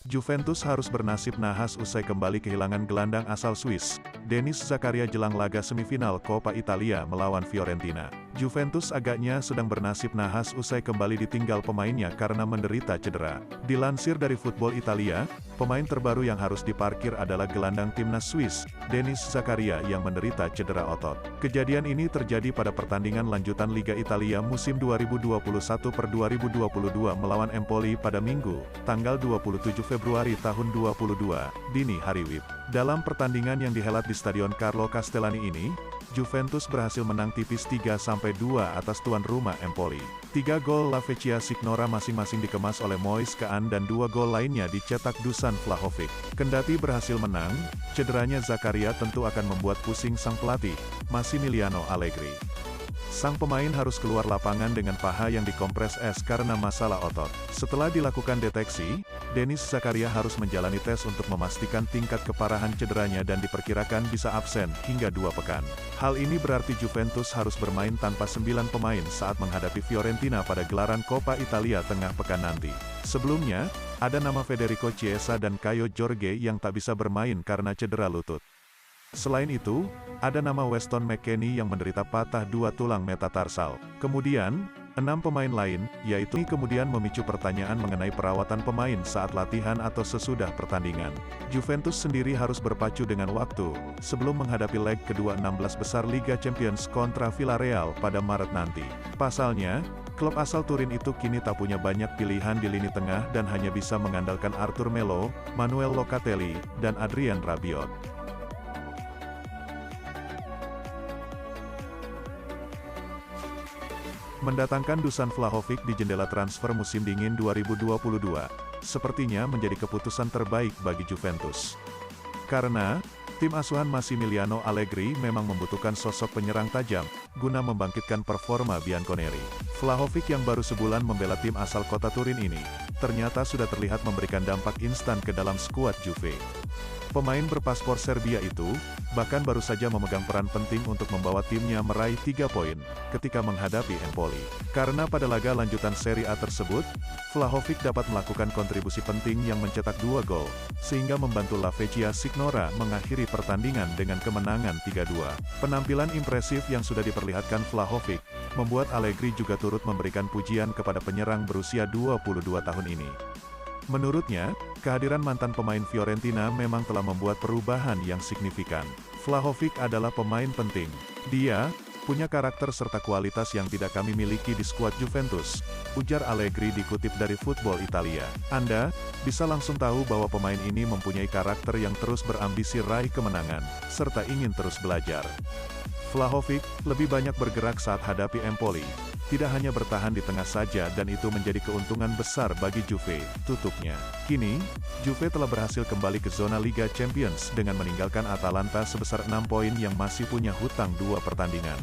Juventus harus bernasib nahas usai kembali kehilangan gelandang asal Swiss, Denis Zakaria jelang laga semifinal Coppa Italia melawan Fiorentina. Juventus agaknya sedang bernasib nahas usai kembali ditinggal pemainnya karena menderita cedera. Dilansir dari Football Italia, pemain terbaru yang harus diparkir adalah gelandang timnas Swiss, Denis Zakaria yang menderita cedera otot. Kejadian ini terjadi pada pertandingan lanjutan Liga Italia musim 2021-2022 melawan Empoli pada Minggu, tanggal 27 Februari tahun 2022, dini hari WIB. Dalam pertandingan yang dihelat di Stadion Carlo Castellani ini, Juventus berhasil menang tipis 3-2 atas tuan rumah Empoli. 3 gol La Vecchia Signora masing-masing dikemas oleh Moise Kean dan 2 gol lainnya dicetak Dusan Vlahovic. Kendati berhasil menang, cederanya Zakaria tentu akan membuat pusing sang pelatih, Massimiliano Allegri. Sang pemain harus keluar lapangan dengan paha yang dikompres es karena masalah otot. Setelah dilakukan deteksi, Denis Zakaria harus menjalani tes untuk memastikan tingkat keparahan cederanya dan diperkirakan bisa absen hingga 2 pekan. Hal ini berarti Juventus harus bermain tanpa 9 pemain saat menghadapi Fiorentina pada gelaran Coppa Italia tengah pekan nanti. Sebelumnya, ada nama Federico Chiesa dan Caio Jorge yang tak bisa bermain karena cedera lutut. Selain itu, ada nama Weston McKennie yang menderita patah 2 tulang metatarsal. Kemudian, 6 pemain lain, yaitu kemudian memicu pertanyaan mengenai perawatan pemain saat latihan atau sesudah pertandingan. Juventus sendiri harus berpacu dengan waktu, sebelum menghadapi leg kedua 16 besar Liga Champions kontra Villarreal pada Maret nanti. Pasalnya, klub asal Turin itu kini tak punya banyak pilihan di lini tengah dan hanya bisa mengandalkan Arthur Melo, Manuel Locatelli, dan Adrien Rabiot. Mendatangkan Dusan Vlahovic di jendela transfer musim dingin 2022, sepertinya menjadi keputusan terbaik bagi Juventus. Karena, tim asuhan Massimiliano Allegri memang membutuhkan sosok penyerang tajam, guna membangkitkan performa Bianconeri. Vlahovic yang baru sebulan membela tim asal kota Turin ini, ternyata sudah terlihat memberikan dampak instan ke dalam skuad Juve. Pemain berpaspor Serbia itu, bahkan baru saja memegang peran penting untuk membawa timnya meraih 3 poin, ketika menghadapi Empoli. Karena pada laga lanjutan Serie A tersebut, Vlahovic dapat melakukan kontribusi penting yang mencetak 2 gol, sehingga membantu La Vecchia Signora mengakhiri pertandingan dengan kemenangan 3-2. Penampilan impresif yang sudah diperlihatkan Vlahovic, membuat Allegri juga turut memberikan pujian kepada penyerang berusia 22 tahun ini. Menurutnya, kehadiran mantan pemain Fiorentina memang telah membuat perubahan yang signifikan. Vlahovic adalah pemain penting. Dia punya karakter serta kualitas yang tidak kami miliki di skuad Juventus, ujar Allegri dikutip dari Football Italia. Anda bisa langsung tahu bahwa pemain ini mempunyai karakter yang terus berambisi raih kemenangan, serta ingin terus belajar. Vlahovic lebih banyak bergerak saat hadapi Empoli, tidak hanya bertahan di tengah saja dan itu menjadi keuntungan besar bagi Juve, tutupnya. Kini, Juve telah berhasil kembali ke zona Liga Champions dengan meninggalkan Atalanta sebesar 6 poin yang masih punya hutang 2 pertandingan.